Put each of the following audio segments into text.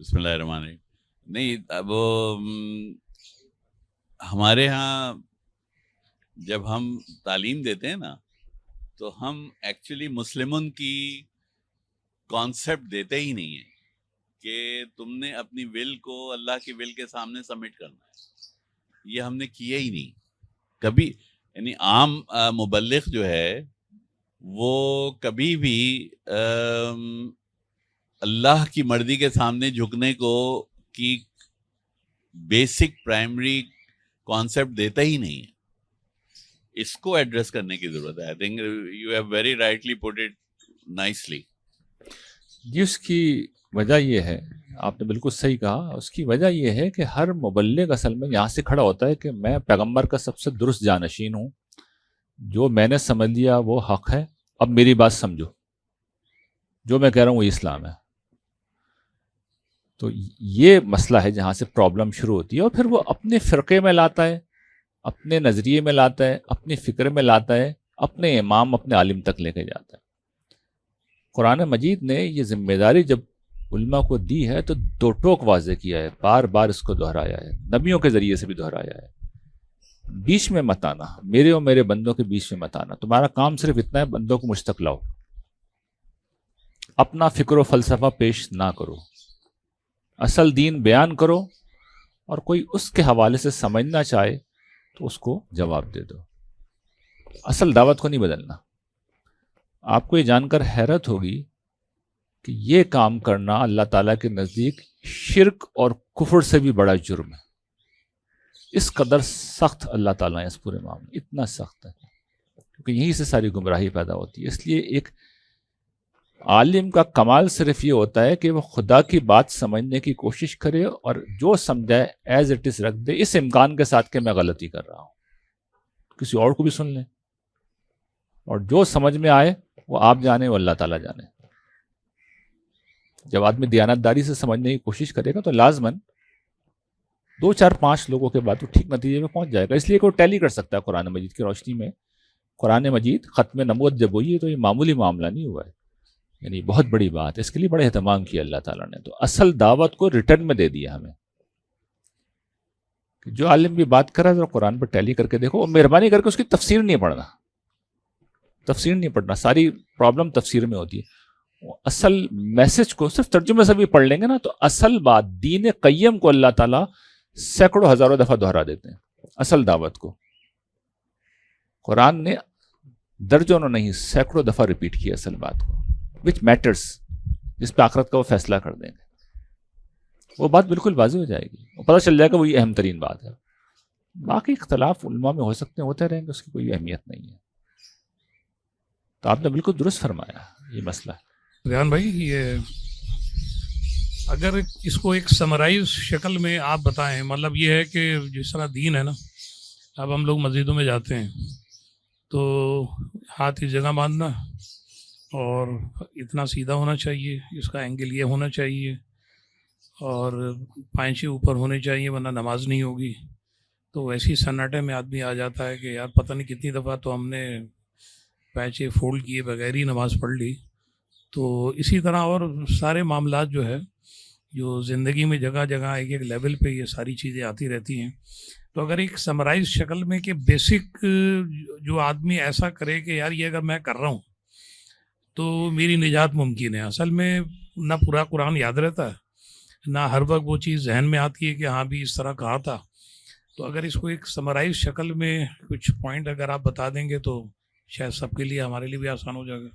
بسم اللہ الرحمن الرحیم. نہیں اب ہمارے ہاں جب ہم تعلیم دیتے ہیں نا تو ہم ایکچولی مسلمن کی کانسیپٹ دیتے ہی نہیں ہیں کہ تم نے اپنی ول کو اللہ کی ول کے سامنے سبمٹ کرنا ہے. یہ ہم نے کیا ہی نہیں کبھی. یعنی عام مبلغ جو ہے وہ کبھی بھی اللہ کی مرضی کے سامنے جھکنے کو کی بیسک پرائمری کانسیپٹ دیتا ہی نہیں ہے. اس کو ایڈریس کرنے کی ضرورت ہے. I think you have very rightly put it nicely. جی اس کی وجہ یہ ہے، آپ نے بالکل صحیح کہا، اس کی وجہ یہ ہے کہ ہر مبلغ اصل میں یہاں سے کھڑا ہوتا ہے کہ میں پیغمبر کا سب سے درست جانشین ہوں، جو میں نے سمجھ لیا وہ حق ہے، اب میری بات سمجھو، جو میں کہہ رہا ہوں وہ اسلام ہے. تو یہ مسئلہ ہے جہاں سے پرابلم شروع ہوتی ہے، اور پھر وہ اپنے فرقے میں لاتا ہے، اپنے نظریے میں لاتا ہے، اپنی فکر میں لاتا ہے، اپنے امام اپنے عالم تک لے کے جاتا ہے. قرآن مجید نے یہ ذمہ داری جب علماء کو دی ہے تو دو ٹوک واضح کیا ہے، بار بار اس کو دہرایا ہے، نبیوں کے ذریعے سے بھی دہرایا ہے. بیچ میں مت آنا، میرے اور میرے بندوں کے بیچ میں مت آنا. تمہارا کام صرف اتنا ہے بندوں کو مجھ تک لاؤ، اپنا فکر و فلسفہ پیش نہ کرو، اصل دین بیان کرو، اور کوئی اس کے حوالے سے سمجھنا چاہے تو اس کو جواب دے دو. اصل دعوت کو نہیں بدلنا. آپ کو یہ جان کر حیرت ہوگی کہ یہ کام کرنا اللہ تعالیٰ کے نزدیک شرک اور کفر سے بھی بڑا جرم ہے. اس قدر سخت اللہ تعالیٰ ہے اس پورے معاملے، اتنا سخت ہے کیونکہ یہیں سے ساری گمراہی پیدا ہوتی ہے. اس لیے ایک عالم کا کمال صرف یہ ہوتا ہے کہ وہ خدا کی بات سمجھنے کی کوشش کرے اور جو سمجھائے ایز اٹ از رکھ دے، اس امکان کے ساتھ کہ میں غلطی کر رہا ہوں، کسی اور کو بھی سن لیں، اور جو سمجھ میں آئے وہ آپ جانے، وہ اللہ تعالیٰ جانے. جب آدمی دیانتداری سے سمجھنے کی کوشش کرے گا تو لازماً 2 4 5 لوگوں کے بعد وہ ٹھیک نتیجے میں پہنچ جائے گا. اس لیے کوئی ٹیلی کر سکتا ہے قرآن مجید کی روشنی میں. قرآن مجید ختم نبوت جب ہوئی ہے تو یہ معمولی معاملہ نہیں ہوا ہے، یعنی بہت بڑی بات ہے. اس کے لیے بڑے اہتمام کیا اللہ تعالیٰ نے. تو اصل دعوت کو ریٹرن میں دے دیا ہمیں کہ جو عالم بھی بات کر رہا ہے ذرا قرآن پر ٹیلی کر کے دیکھو، اور مہربانی کر کے اس کی تفسیر نہیں پڑھنا. تفسیر نہیں پڑھنا، ساری پرابلم تفسیر میں ہوتی ہے. اصل میسج کو صرف ترجمے سے بھی پڑھ لیں گے نا تو اصل بات دین قیم کو اللہ تعالیٰ سینکڑوں ہزاروں دفعہ دہرا دیتے ہیں. اصل دعوت کو قرآن نے درجنوں نہیں سینکڑوں دفعہ ریپیٹ کیا اصل بات کو، وچ میٹرز، جس پہ آخرت کا وہ فیصلہ کر دیں گے. وہ بات بالکل واضح ہو جائے گی، وہ پتہ چل جائے گا وہی اہم ترین بات ہے. باقی اختلاف علماء میں ہو سکتے ہیں، ہوتے رہیں گے، اس کی کوئی اہمیت نہیں ہے. تو آپ نے بالکل درست فرمایا یہ مسئلہ ہے. ریحان بھائی، یہ اگر اس کو ایک سمرائز شکل میں آپ بتائیں، مطلب یہ ہے کہ جس طرح دین ہے نا، اب ہم لوگ مسجدوں میں جاتے ہیں تو ہاتھ اس جگہ باندھنا اور اتنا سیدھا ہونا چاہیے، اس کا اینگل یہ ہونا چاہیے، اور پائنچے اوپر ہونے چاہیے ورنہ نماز نہیں ہوگی. تو ایسی سناٹے میں آدمی آ جاتا ہے کہ یار پتہ نہیں کتنی دفعہ تو ہم نے پائنچے فولڈ کیے بغیر ہی نماز پڑھ لی. تو اسی طرح اور سارے معاملات جو ہے، جو زندگی میں جگہ جگہ ایک ایک لیول پہ یہ ساری چیزیں آتی رہتی ہیں. تو اگر ایک سمرائز شکل میں کہ بیسک جو آدمی ایسا کرے کہ یار یہ اگر میں کر رہا ہوں تو میری نجات ممکن ہے. اصل میں نہ پورا قرآن یاد رہتا ہے، نہ ہر وقت وہ چیز ذہن میں آتی ہے کہ ہاں بھی اس طرح کہا تھا. تو اگر اس کو ایک سمرائز شکل میں کچھ پوائنٹ اگر آپ بتا دیں گے تو شاید سب کے لیے، ہمارے لیے بھی آسان ہو جائے گا.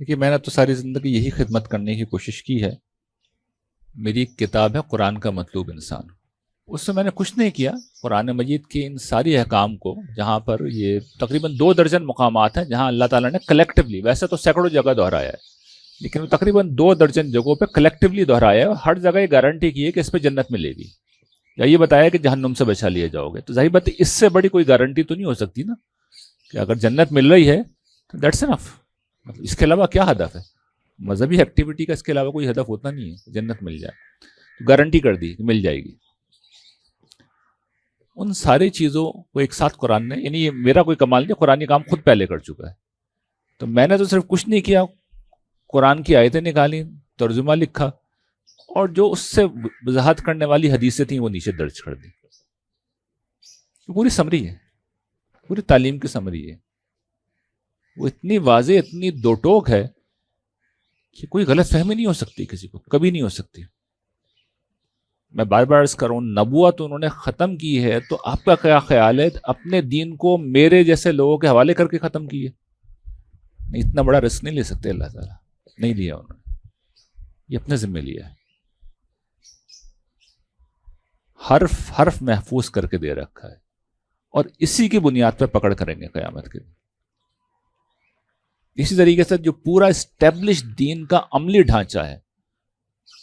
دیکھیے، میں نے تو ساری زندگی یہی خدمت کرنے کی کوشش کی ہے. میری ایک کتاب ہے قرآن کا مطلوب انسان، اس سے میں نے کچھ نہیں کیا. قرآن مجید کے ان ساری احکام کو، جہاں پر یہ تقریباً 2 درجن مقامات ہیں جہاں اللہ تعالیٰ نے کلیکٹیولی، ویسے تو سینکڑوں جگہ دہرایا ہے لیکن وہ تقریباً 2 درجن جگہوں پہ کلیکٹیولی دہرایا ہے، اور ہر جگہ یہ گارنٹی کی ہے کہ اس پہ جنت ملے گی، یا یہ بتایا کہ جہنم سے بچا لیے جاؤ گے. تو ظاہر بات اس سے بڑی کوئی گارنٹی تو نہیں ہو سکتی نا کہ اگر جنت مل رہی ہے تو دیٹس انف. اس کے علاوہ کیا ہدف ہے؟ مذہبی ایکٹیویٹی کا اس کے علاوہ کوئی ہدف ہوتا نہیں ہے. جنت مل جائے تو گارنٹی کر دی کہ مل جائے گی. ان ساری چیزوں کو ایک ساتھ قرآن نے، یعنی یہ میرا کوئی کمال نہیں، قرآن یہ کام خود پہلے کر چکا ہے. تو میں نے تو صرف کچھ نہیں کیا، قرآن کی آیتیں نکالی، ترجمہ لکھا، اور جو اس سے وضاحت کرنے والی حدیثیں تھیں وہ نیچے درج کر دی. پوری سمری ہے, پوری تعلیم کی سمری ہے. وہ اتنی واضح, اتنی دو ٹوک ہے کہ کوئی غلط فہمی نہیں ہو سکتی کسی کو, کبھی نہیں ہو سکتی. میں بار بار عرض کر رہا ہوں, نبوت انہوں نے ختم کی ہے تو آپ کا کیا خیال ہے اپنے دین کو میرے جیسے لوگوں کے حوالے کر کے ختم کی ہے؟ اتنا بڑا رسک نہیں لے سکتے اللہ تعالیٰ, نہیں لیا انہوں نے, یہ اپنے ذمہ لیا ہے. حرف حرف محفوظ کر کے دے رکھا ہے اور اسی کی بنیاد پہ پکڑ کریں گے قیامت کے دن. اسی طریقے سے جو پورا اسٹیبلش دین کا عملی ڈھانچہ ہے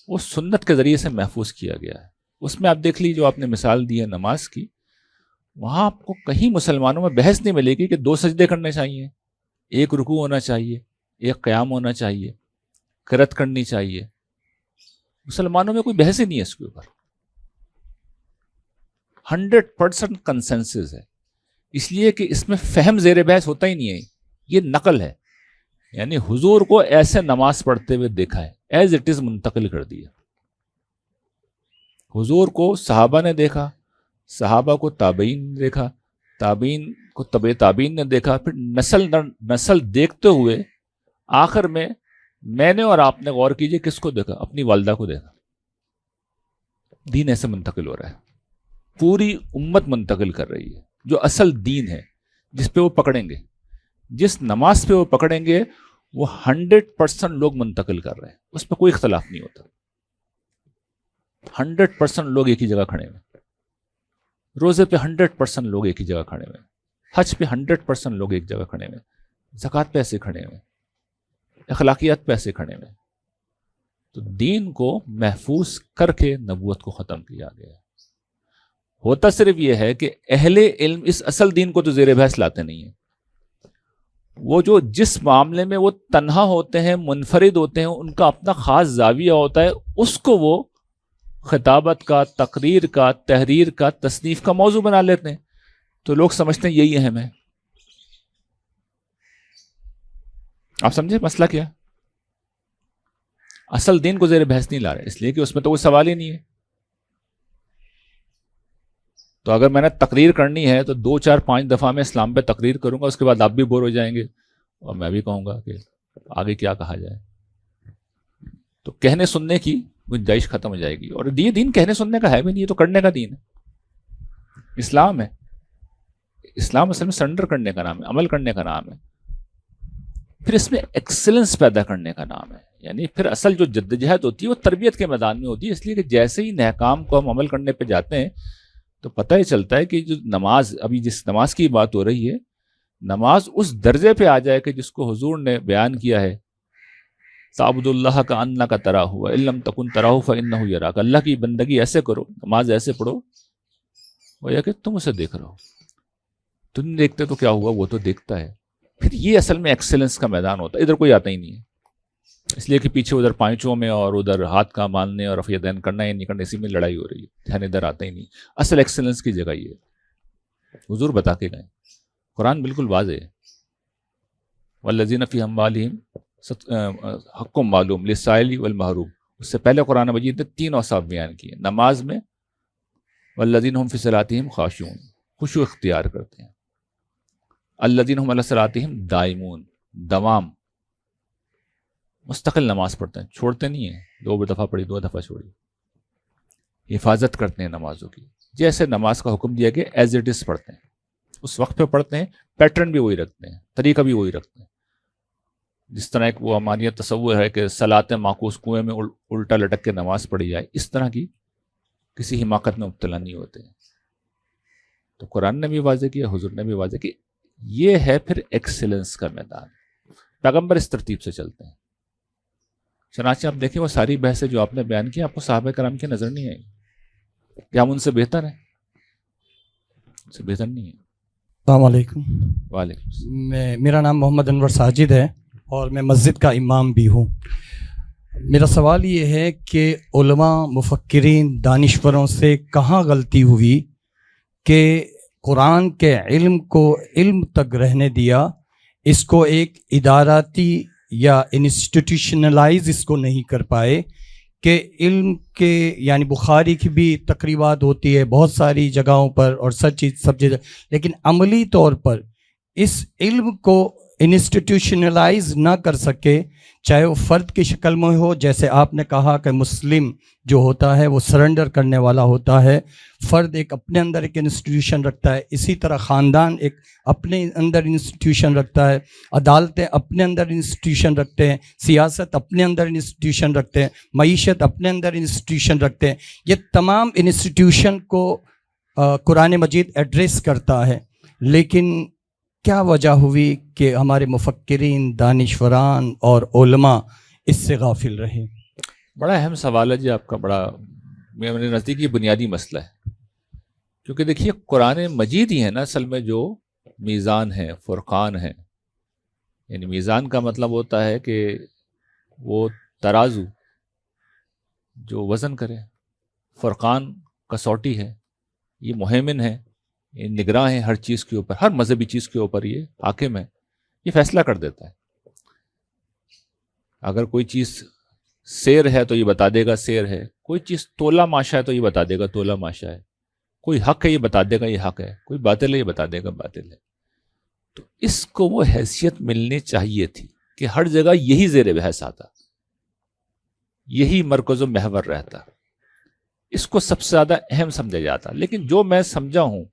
وہ سنت کے ذریعے سے محفوظ کیا گیا ہے. اس میں آپ دیکھ لیجیے, جو آپ نے مثال دی ہے نماز کی, وہاں آپ کو کہیں مسلمانوں میں بحث نہیں ملے گی کہ 2 سجدے کرنے چاہیے, 1 رکوع ہونا چاہیے, 1 قیام ہونا چاہیے, قرات کرنی چاہیے. مسلمانوں میں کوئی بحث ہی نہیں ہے اس کے اوپر. 100% کنسنسس ہے, اس لیے کہ اس میں فہم زیر بحث ہوتا ہی نہیں ہے, یہ نقل ہے. یعنی حضور کو ایسے نماز پڑھتے ہوئے دیکھا ہے, ایز اٹ از منتقل کر دیا. حضور کو صحابہ نے دیکھا, صحابہ کو تابعین نے دیکھا, تابعین کو تبع تابعین نے دیکھا, پھر نسل در نسل دیکھتے ہوئے آخر میں نے اور آپ نے غور کیجئے کس کو دیکھا, اپنی والدہ کو دیکھا. دین ایسے منتقل ہو رہا ہے, پوری امت منتقل کر رہی ہے. جو اصل دین ہے جس پہ وہ پکڑیں گے, جس نماز پہ وہ پکڑیں گے, وہ 100% لوگ منتقل کر رہے ہیں, اس پہ کوئی اختلاف نہیں ہوتا. 100% لوگ ایک ہی جگہ کھڑے ہوئے, روزے پہ 100% لوگ ایک ہی جگہ کھڑے ہوئے, حج پہ 100% لوگ ایک جگہ کھڑے ہوئے, زکوٰۃ پہ ایسے کھڑے ہوئے, اخلاقیات پہ ایسے کھڑے ہوئے. تو دین کو محفوظ کر کے نبوت کو ختم کیا گیا ہے. ہوتا صرف یہ ہے کہ اہل علم اس اصل دین کو تو زیر بحث لاتے نہیں ہیں. وہ جو جس معاملے میں وہ تنہا ہوتے ہیں, منفرد ہوتے ہیں, ان کا اپنا خاص زاویہ ہوتا ہے, اس کو وہ خطابت کا, تقریر کا, تحریر کا, تصنیف کا موضوع بنا لیتے ہیں. تو لوگ سمجھتے ہیں یہی اہم ہے. آپ سمجھے مسئلہ کیا؟ اصل دین کو زیر بحث نہیں لا رہے, اس لیے کہ اس میں تو کوئی سوال ہی نہیں ہے. تو اگر میں نے تقریر کرنی ہے تو 2 4 5 دفعہ میں اسلام پہ تقریر کروں گا, اس کے بعد آپ بھی بور ہو جائیں گے اور میں بھی کہوں گا کہ آگے کیا کہا جائے. تو کہنے سننے کی گنجائش ختم ہو جائے گی. اور یہ دین کہنے سننے کا ہے بھی نہیں, یہ تو کرنے کا دین ہے. اسلام ہے, اسلام اصل میں سرنڈر کرنے کا نام ہے, عمل کرنے کا نام ہے. پھر اس میں ایکسلنس پیدا کرنے کا نام ہے. یعنی پھر اصل جو جدوجہد ہوتی ہے وہ تربیت کے میدان میں ہوتی ہے. اس لیے کہ جیسے ہی احکام کو ہم عمل کرنے پہ جاتے ہیں تو پتہ ہی چلتا ہے کہ جو نماز, ابھی جس نماز کی بات ہو رہی ہے, نماز اس درجے پہ آ جائے کہ جس کو حضور نے بیان کیا ہے, تعبد اللہ کا انک تراہ وان لم تکن تراہ فانہ یراک. اللہ کی بندگی ایسے کرو, نماز ایسے پڑھو گویا کہ تم اسے دیکھ رہے ہو. تم دیکھتے تو کیا ہوا, وہ تو دیکھتا ہے. پھر یہ اصل میں ایکسلنس کا میدان ہوتا ہے. ادھر کوئی آتا ہی نہیں ہے, اس لیے کہ پیچھے ادھر پائچوں میں اور ادھر ہاتھ کا ماننے اور رفع دین کرنا یا نہیں کرنا, اسی میں لڑائی ہو رہی ہے. دھیان ادھر آتا ہی نہیں. اصل ایکسلنس کی جگہ یہ ہے. حضور بتا کے گئے, قرآن بالکل واضح ہے, والذین فی اموالہم حق معلوم للسائل والمحروم. اس سے پہلے قرآن مجید نے 3 اوصاف بیان کیے. نماز میں والذین هم فی صلاتہم خاشعون, خشوع اختیار کرتے ہیں. الذین هم علی صلاتہم دائمون, دوام, مستقل نماز پڑھتے ہیں, چھوڑتے نہیں ہیں. 2 دفعہ پڑھی 2 دفعہ چھوڑی. حفاظت کرتے ہیں نمازوں کی. جیسے نماز کا حکم دیا گیا ایز اٹ از پڑھتے ہیں, اس وقت پہ پڑھتے ہیں, پیٹرن بھی وہی رکھتے ہیں, طریقہ بھی وہی رکھتے ہیں. جس طرح ایک وہ ہماری تصور ہے کہ صلاۃ معکوس, کنویں میں الٹا لٹک کے نماز پڑھی جائے, اس طرح کی کسی حماقت میں مبتلا نہیں ہوتے ہیں. تو قرآن نے بھی واضح کیا, حضور نے بھی واضح کیا. یہ ہے پھر ایکسلنس کا میدان. پیغمبر اس ترتیب سے چلتے ہیں. چنانچہ آپ دیکھیں وہ ساری بحثیں جو آپ نے بیان کی, آپ کو صحابہ کرام کی نظر نہیں آئی کہ ہم ان سے بہتر ہیں؟ ان سے بہتر نہیں ہیں. السلام علیکم. وعلیکم السلام. میرا نام محمد انور ساجد ہے اور میں مسجد کا امام بھی ہوں. میرا سوال یہ ہے کہ علماء, مفکرین, دانشوروں سے کہاں غلطی ہوئی کہ قرآن کے علم کو علم تک رہنے دیا, اس کو ایک اداراتی یا انسٹیٹیوشنلائز اس کو نہیں کر پائے کہ علم کے یعنی بخاری کی بھی تقریبات ہوتی ہے بہت ساری جگہوں پر اور سب جگہ، لیکن عملی طور پر اس علم کو انسٹیٹیوشنلائز نہ کر سکے، چاہے وہ فرد کی شکل میں ہو، جیسے آپ نے کہا کہ مسلم جو ہوتا ہے وہ سرنڈر کرنے والا ہوتا ہے، فرد ایک اپنے اندر ایک انسٹیٹیوشن رکھتا ہے، اسی طرح خاندان ایک اپنے اندر انسٹیٹیوشن رکھتا ہے، عدالتیں اپنے اندر انسٹیٹیوشن رکھتے ہیں، سیاست اپنے اندر انسٹیٹیوشن رکھتے ہیں، معیشت اپنے اندر انسٹیٹیوشن رکھتے ہیں. یہ تمام انسٹیٹیوشن کو قرآن مجید ایڈریس کرتا ہے، لیکن کیا وجہ ہوئی کہ ہمارے مفکرین، دانشوران اور علماء اس سے غافل رہے؟ بڑا اہم سوال ہے جی آپ کا، بڑا میرے نزدیک یہ بنیادی مسئلہ ہے. کیونکہ دیکھیے قرآن مجید ہی ہے نا اصل میں جو میزان ہے، فرقان ہے. یعنی میزان کا مطلب ہوتا ہے کہ وہ ترازو جو وزن کرے، فرقان کسوٹی ہے، یہ مہمن ہے، یہ نگراں ہے ہر چیز کے اوپر، ہر مذہبی چیز کے اوپر یہ حاکم ہے، یہ فیصلہ کر دیتا ہے. اگر کوئی چیز سیر ہے تو یہ بتا دے گا سیر ہے، کوئی چیز تولا ماشا ہے تو یہ بتا دے گا تولا ماشا ہے، کوئی حق ہے یہ بتا دے گا یہ حق ہے، کوئی باطل ہے یہ بتا دے گا باطل ہے. تو اس کو وہ حیثیت ملنی چاہیے تھی کہ ہر جگہ یہی زیر بحث آتا، یہی مرکز و محور رہتا، اس کو سب سے زیادہ اہم سمجھا جاتا. لیکن جو میں سمجھا ہوں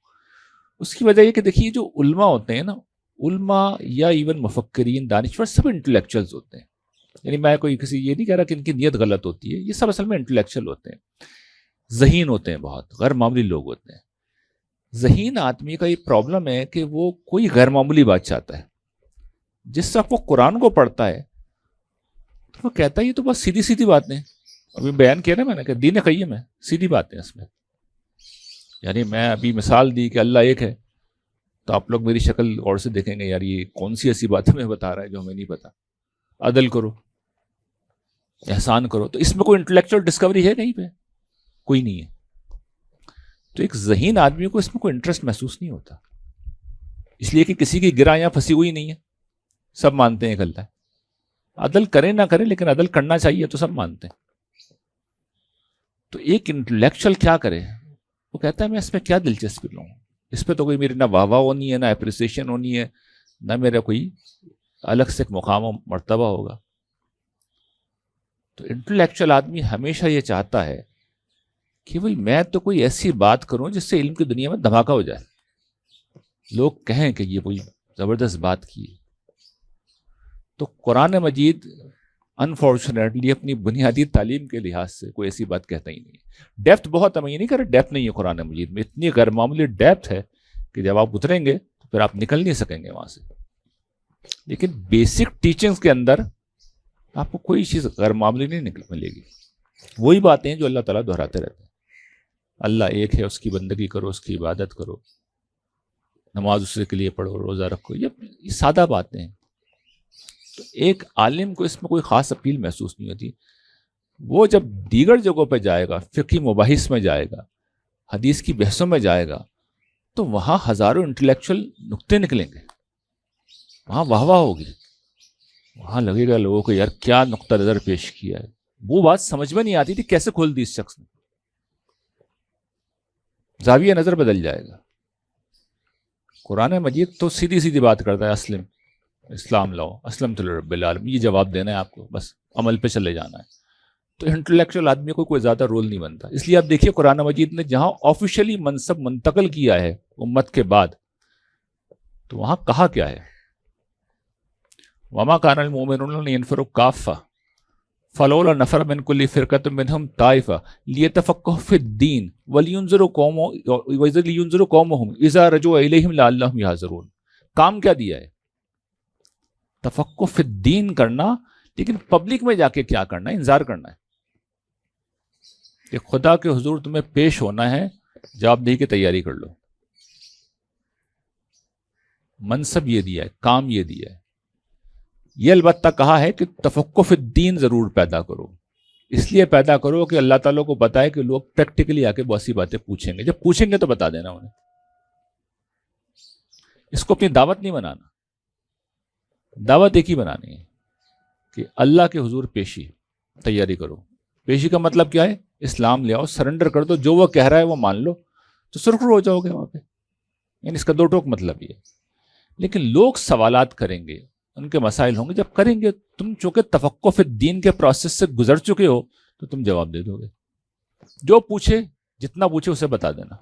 اس کی وجہ یہ کہ دیکھیے جو علماء ہوتے ہیں نا، علماء یا ایون مفکرین، دانشور، سب انٹلیکچوئلز ہوتے ہیں. یعنی میں کوئی کسی یہ نہیں کہہ رہا کہ ان کی نیت غلط ہوتی ہے، یہ سب اصل میں انٹلیکچوئل ہوتے ہیں، ذہین ہوتے ہیں، بہت غیر معمولی لوگ ہوتے ہیں. ذہین آدمی کا یہ پرابلم ہے کہ وہ کوئی غیر معمولی بات چاہتا ہے. جس وقت وہ قرآن کو پڑھتا ہے تو وہ کہتا ہے یہ تو بس سیدھی سیدھی باتیں، ابھی بیان کیا نا میں نے کہ دین قیم ہے، سیدھی باتیں اس میں. یعنی میں ابھی مثال دی کہ اللہ ایک ہے، تو آپ لوگ میری شکل غور سے دیکھیں گے، یار یہ کون سی ایسی باتیں میں بتا رہا ہے جو ہمیں نہیں پتا. عدل کرو، احسان کرو، تو اس میں کوئی انٹلیکچوئل ڈسکوری ہے کہیں پہ؟ کوئی نہیں ہے. تو ایک ذہین آدمی کو اس میں کوئی انٹرسٹ محسوس نہیں ہوتا، اس لیے کہ کسی کی گرہ یہاں پھنسی ہوئی نہیں ہے، سب مانتے ہیں ایک اللہ ہے. عدل کرے نہ کرے لیکن عدل کرنا چاہیے تو سب مانتے ہیں. تو ایک انٹلیکچوئل کیا کرے؟ وہ کہتا ہے میں اس میں کیا دلچسپی لوں، اس پہ تو کوئی میری نہ واہ واہ ہونی ہے، نہ اپریسیشن ہونی ہے، نہ میرا کوئی الگ سے ایک مقام و مرتبہ ہوگا. تو انٹلیکچوئل آدمی ہمیشہ یہ چاہتا ہے کہ بھئی میں تو کوئی ایسی بات کروں جس سے علم کی دنیا میں دھماکہ ہو جائے، لوگ کہیں کہ یہ کوئی زبردست بات کی. تو قرآن مجید انفارچونیٹلی اپنی بنیادی تعلیم کے لحاظ سے کوئی ایسی بات کہتا ہی نہیں ہے. ڈیپتھ بہت ہے، میں یہ نہیں کہہ رہا ڈیپتھ نہیں ہے قرآن مجید میں، اتنی غیر معمولی ڈیپتھ ہے کہ جب آپ اتریں گے تو پھر آپ نکل نہیں سکیں گے وہاں سے. لیکن بیسک ٹیچنگز کے اندر آپ کو کوئی چیز غیر معمولی نہیں ملے گی. وہی باتیں ہیں جو اللہ تعالیٰ دہراتے رہتے ہیں. اللہ ایک ہے، اس کی بندگی کرو، اس کی عبادت کرو، نماز اسی کے لیے پڑھو، روزہ رکھو، یہ سادہ باتیں ہیں. تو ایک عالم کو اس میں کوئی خاص اپیل محسوس نہیں ہوتی. وہ جب دیگر جگہوں پہ جائے گا، فقہی مباحث میں جائے گا، حدیث کی بحثوں میں جائے گا، تو وہاں ہزاروں انٹلیکچوئل نقطے نکلیں گے، وہاں واہ واہ ہوگی، وہاں لگے گا لوگوں کو یار کیا نقطہ نظر پیش کیا ہے. وہ بات سمجھ میں نہیں آتی تھی کیسے کھول دی اس شخص نے، زاویہ نظر بدل جائے گا. قرآن مجید تو سیدھی سیدھی بات کرتا ہے، اسلم، اسلام لاؤ، اسلم تو رب العالمین، یہ جواب دینا ہے آپ کو، بس عمل پہ چلے جانا ہے. تو انٹلیکچوئل آدمی کو کوئی زیادہ رول نہیں بنتا. اس لیے آپ دیکھیے قرآن مجید نے جہاں آفیشلی منصب منتقل کیا ہے امت کے بعد، تو وہاں کہا کیا ہے؟ وما کان المؤمنون لینفروا کافہ فلولا نفر من کل فرقۃ منہم طائفہ لیتفقہوا فی الدین ولینذروا قومہم اذا رجعوا الیہم لعلہم یحذرون. کام کیا دیا ہے؟ تفقہ فی الدین کرنا، لیکن پبلک میں جا کے کیا کرنا ہے؟ انذار کرنا ہے کہ خدا کے حضور تمہیں پیش ہونا ہے، جواب دہی کی تیاری کر لو. منصب یہ دیا ہے، کام یہ دیا ہے. یہ البتہ کہا ہے کہ تفقہ فی الدین ضرور پیدا کرو. اس لیے پیدا کرو کہ اللہ تعالیٰ کو بتائے کہ لوگ پریکٹیکلی آ کے بہت سی باتیں پوچھیں گے، جب پوچھیں گے تو بتا دینا انہیں. اس کو اپنی دعوت نہیں بنانا، دعوت ایک ہی بنانی ہے کہ اللہ کے حضور پیشی، تیاری کرو. پیشی کا مطلب کیا ہے؟ اسلام لے آؤ، سرنڈر کر دو، جو وہ کہہ رہا ہے وہ مان لو، تو سرخرو ہو جاؤ گے وہاں پہ. یعنی اس کا دو ٹوک مطلب یہ. لیکن لوگ سوالات کریں گے، ان کے مسائل ہوں گے، جب کریں گے تم چونکہ تفقہ فی الدین کے پروسیس سے گزر چکے ہو تو تم جواب دے دو گے. جو پوچھے، جتنا پوچھے اسے بتا دینا.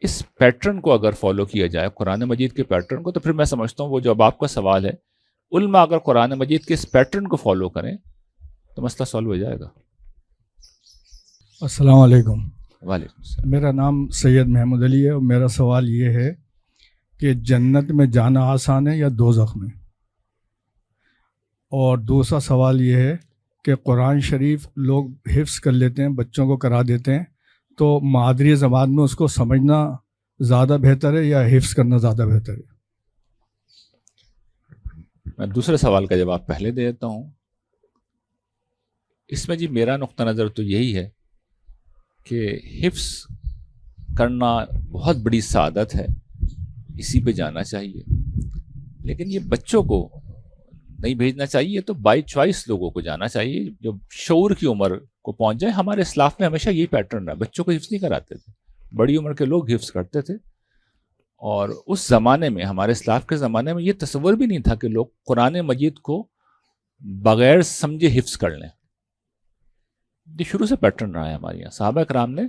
اس پیٹرن کو اگر فالو کیا جائے، قرآن مجید کے پیٹرن کو، تو پھر میں سمجھتا ہوں وہ جو اب آپ کا سوال ہے، علماء اگر قرآن مجید کے اس پیٹرن کو فالو کریں تو مسئلہ سالو ہو جائے گا. السلام علیکم. وعلیکم السلام. میرا نام سید محمود علی ہے، اور میرا سوال یہ ہے کہ جنت میں جانا آسان ہے یا دوزخ میں؟ اور دوسرا سوال یہ ہے کہ قرآن شریف لوگ حفظ کر لیتے ہیں، بچوں کو کرا دیتے ہیں، تو مادری زبان میں اس کو سمجھنا زیادہ بہتر ہے یا حفظ کرنا زیادہ بہتر ہے؟ میں دوسرے سوال کا جواب پہلے دے دیتا ہوں. اس میں جی میرا نقطہ نظر تو یہی ہے کہ حفظ کرنا بہت بڑی سعادت ہے، اسی پہ جانا چاہیے. لیکن یہ بچوں کو نہیں بھیجنا چاہیے، تو بائی چوائس لوگوں کو جانا چاہیے جو شعور کی عمر کو پہنچ جائے. ہمارے اسلاف میں ہمیشہ یہی پیٹرن ہے، بچوں کو حفظ نہیں کراتے تھے، بڑی عمر کے لوگ حفظ کرتے تھے. اور اس زمانے میں، ہمارے اسلاف کے زمانے میں، یہ تصور بھی نہیں تھا کہ لوگ قرآن مجید کو بغیر سمجھے حفظ کر لیں. یہ شروع سے پیٹرن رہا ہے ہمارے یہاں. صحابہ کرام نے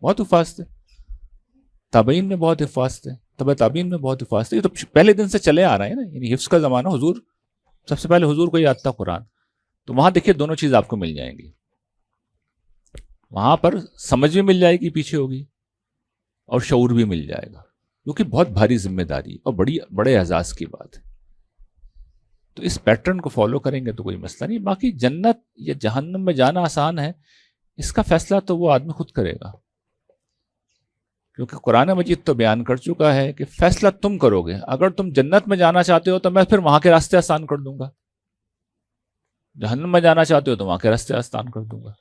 بہت حفاظ تھے، تابعین میں بہت حفاظ تھے، تبع تابعین میں بہت حفاظ تھے. یہ تو پہلے دن سے چلے آ رہے ہیں نا. یعنی حفظ کا زمانہ، حضور سب سے پہلے حضور کو یاد تھا قرآن. تو وہاں دیکھیے دونوں چیز آپ کو مل جائیں گی. وہاں پر سمجھ بھی مل جائے گی پیچھے ہوگی، اور شعور بھی مل جائے گا، کیونکہ بہت بھاری ذمہ داری اور بڑے اعزاز کی بات ہے. تو اس پیٹرن کو فالو کریں گے تو کوئی مسئلہ نہیں. باقی جنت یا جہنم میں جانا آسان ہے، اس کا فیصلہ تو وہ آدمی خود کرے گا، کیونکہ قرآن مجید تو بیان کر چکا ہے کہ فیصلہ تم کرو گے. اگر تم جنت میں جانا چاہتے ہو تو میں پھر وہاں کے راستے آسان کر دوں گا، جہنم میں جانا چاہتے ہو تو وہاں کے راستے آسان کر دوں گا.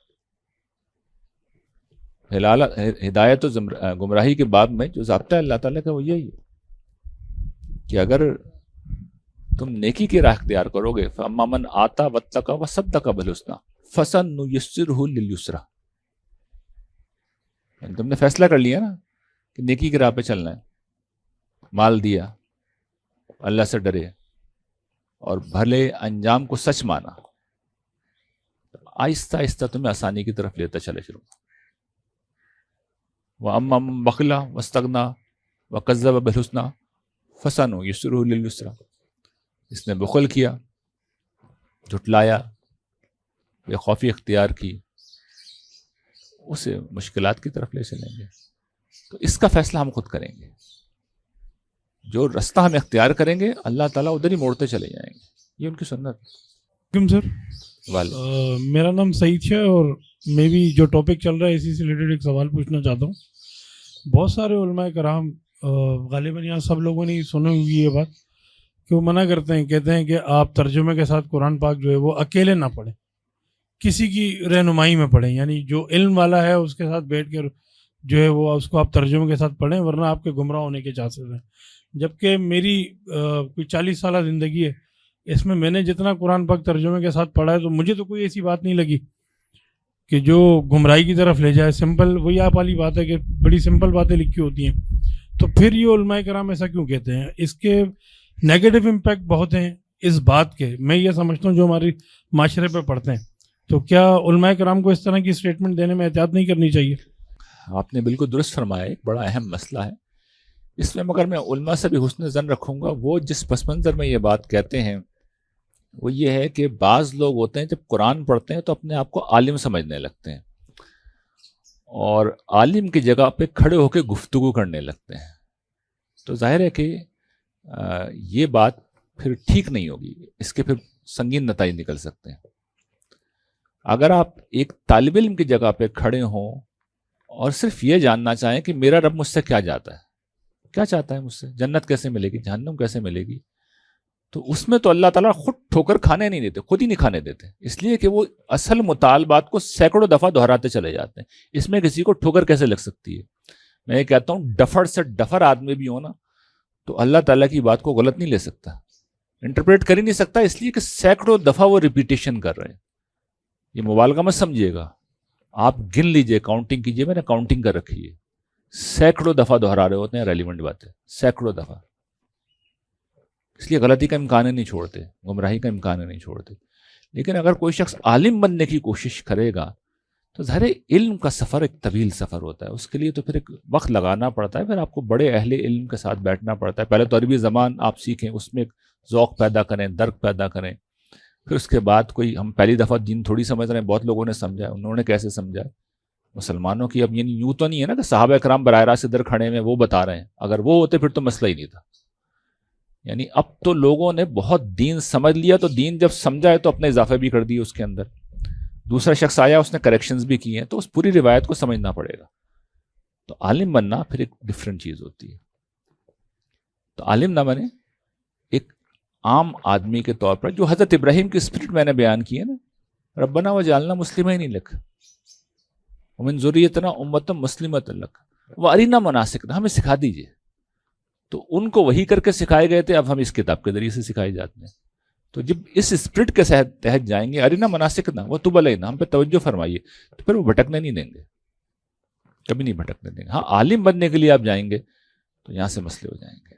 ہدایت و گمراہی کے باب میں جو ضابطہ ہے اللہ تعالیٰ کا وہ یہی ہے کہ اگر تم نیکی کی راہ اختیار کرو گے، فَأَمَّا مَنْ آتَى وَاتَّقَى وَصَدَّقَ بِالْحُسْنَىٰ فَسَنُيَسِّرُهُ لِلْيُسْرَىٰ. یعنی تم نے فیصلہ کر لیا نا کہ نیکی کی راہ پہ چلنا ہے، مال دیا، اللہ سے ڈرے اور بھلے انجام کو سچ مانا، آہستہ آہستہ تمہیں آسانی کی طرف لیتا چلے شروع. وَأَمَّا مَنْ بَخِلَ وَاسْتَغْنَىٰ وَكَذَّبَ بِالْحُسْنَىٰ فَسَنُيَسِّرُهُ لِلْيُسْرَىٰ. اس نے بخل کیا، جھٹلایا، بے خوفی اختیار کی، اسے مشکلات کی طرف لے چلیں گے. تو اس کا فیصلہ ہم خود کریں گے. جو راستہ ہم اختیار کریں گے اللہ تعالیٰ ادھر ہی موڑتے چلے جائیں گے. یہ ان کی سنت. سر میرا نام سعید ہے، اور میں بھی جو ٹاپک چل رہا ہے اسی سے ریلیٹڈ ایک سوال پوچھنا چاہتا ہوں. بہت سارے علماء کرام، غالباً یہاں سب لوگوں نے سنی ہوگی یہ بات، کہ وہ منع کرتے ہیں، کہتے ہیں کہ آپ ترجمے کے ساتھ قرآن پاک جو ہے وہ اکیلے نہ پڑھیں، کسی کی رہنمائی میں پڑھیں. یعنی جو علم والا ہے اس کے ساتھ بیٹھ کر جو ہے وہ اس کو آپ ترجمے کے ساتھ پڑھیں، ورنہ آپ کے گمراہ ہونے کے چانسز ہیں. جبکہ میری کوئی 40 سالہ زندگی ہے، اس میں نے جتنا قرآن پاک ترجمے کے ساتھ پڑھا ہے تو مجھے تو کوئی ایسی بات نہیں لگی کہ جو گمراہی کی طرف لے جائے. سمپل وہی آپ والی بات ہے کہ بڑی سمپل باتیں لکھی ہوتی ہیں. تو پھر یہ علماء کرام ایسا کیوں کہتے ہیں؟ اس کے نیگیٹو امپیکٹ بہت ہیں اس بات کے. میں یہ سمجھتا ہوں جو ہماری معاشرے پہ پڑھتے ہیں. تو کیا علماء کرام کو اس طرح کی اسٹیٹمنٹ دینے میں احتیاط نہیں کرنی چاہیے؟ آپ نے بالکل درست فرمایا، ایک بڑا اہم مسئلہ ہے اس میں. مگر میں علماء سے بھی حسن ظن رکھوں گا. وہ جس پس منظر میں یہ بات کہتے ہیں وہ یہ ہے کہ بعض لوگ ہوتے ہیں جب قرآن پڑھتے ہیں تو اپنے آپ کو عالم سمجھنے لگتے ہیں، اور عالم کی جگہ پہ کھڑے ہو کے گفتگو کرنے لگتے ہیں. تو ظاہر ہے کہ یہ بات پھر ٹھیک نہیں ہوگی، اس کے پھر سنگین نتائج نکل سکتے ہیں. اگر آپ ایک طالب علم کی جگہ پہ کھڑے ہوں اور صرف یہ جاننا چاہیں کہ میرا رب مجھ سے کیا چاہتا ہے، کیا چاہتا ہے مجھ سے، جنت کیسے ملے گی، جہنم کیسے ملے گی، تو اس میں تو اللہ تعالیٰ خود ٹھوکر کھانے نہیں دیتے، خود ہی نہیں کھانے دیتے. اس لیے کہ وہ اصل مطالبات کو سینکڑوں دفعہ دہراتے چلے جاتے ہیں. اس میں کسی کو ٹھوکر کیسے لگ سکتی ہے؟ میں یہ کہتا ہوں ڈفر سے ڈفر آدمی بھی ہو نا تو اللہ تعالیٰ کی بات کو غلط نہیں لے سکتا. انٹرپریٹ کر ہی نہیں سکتا اس لیے کہ سینکڑوں دفعہ وہ ریپیٹیشن کر رہے ہیں. یہ مبالغہ مت سمجھیے گا, آپ گن لیجئے, کاؤنٹنگ کیجئے, میں نے کاؤنٹنگ کر رکھی ہے, سینکڑوں دفعہ دہرا رہے ہوتے ہیں ریلیونٹ باتیں, سینکڑوں دفعہ. اس لیے غلطی کا امکان ہی نہیں چھوڑتے, گمراہی کا امکان ہی نہیں چھوڑتے. لیکن اگر کوئی شخص عالم بننے کی کوشش کرے گا تو ظاہر علم کا سفر ایک طویل سفر ہوتا ہے, اس کے لیے تو پھر ایک وقت لگانا پڑتا ہے, پھر آپ کو بڑے اہل علم کے ساتھ بیٹھنا پڑتا ہے. پہلے تو عربی زبان آپ سیکھیں, اس میں ایک ذوق پیدا کریں, درک پیدا کریں, پھر اس کے بعد کوئی, ہم پہلی دفعہ دین تھوڑی سمجھ رہے ہیں, بہت لوگوں نے سمجھا, انہوں نے کیسے سمجھا مسلمانوں کی. اب یعنی یوں تو نہیں ہے نا کہ صحابہ کرام براہ راست ادھر کھڑے ہیں وہ بتا رہے ہیں, اگر وہ ہوتے پھر تو مسئلہ ہی نہیں تھا. یعنی اب تو لوگوں نے بہت دین سمجھ لیا, تو دین جب سمجھا ہے تو اپنے اضافے بھی کر دیے اس کے اندر. دوسرا شخص آیا, اس نے کریکشنز بھی کیے ہیں, تو اس پوری روایت کو سمجھنا پڑے گا. تو عالم بننا پھر ایک ڈفرینٹ چیز ہوتی ہے. تو عالم نہ بنے, ایک عام آدمی کے طور پر, جو حضرت ابراہیم کی اسپرٹ میں نے بیان کی ہے نا, ربنا وجعلنا مسلمین لک ومن ذریتنا امۃ مسلمۃ لک وارنا مناسکنا, ہمیں سکھا دیجئے. تو ان کو وہی کر کے سکھائے گئے تھے, اب ہم اس کتاب کے ذریعے سے سکھائے جاتے ہیں. تو جب اس اسپرٹ کے تحت جائیں گے, ارنا مناسکنا وہ تب علینا, ہم پہ توجہ فرمائیے, تو پھر وہ بھٹکنے نہیں دیں گے, کبھی نہیں بھٹکنے دیں گے. ہاں عالم بننے کے لیے آپ جائیں گے تو یہاں سے مسئلے ہو جائیں گے.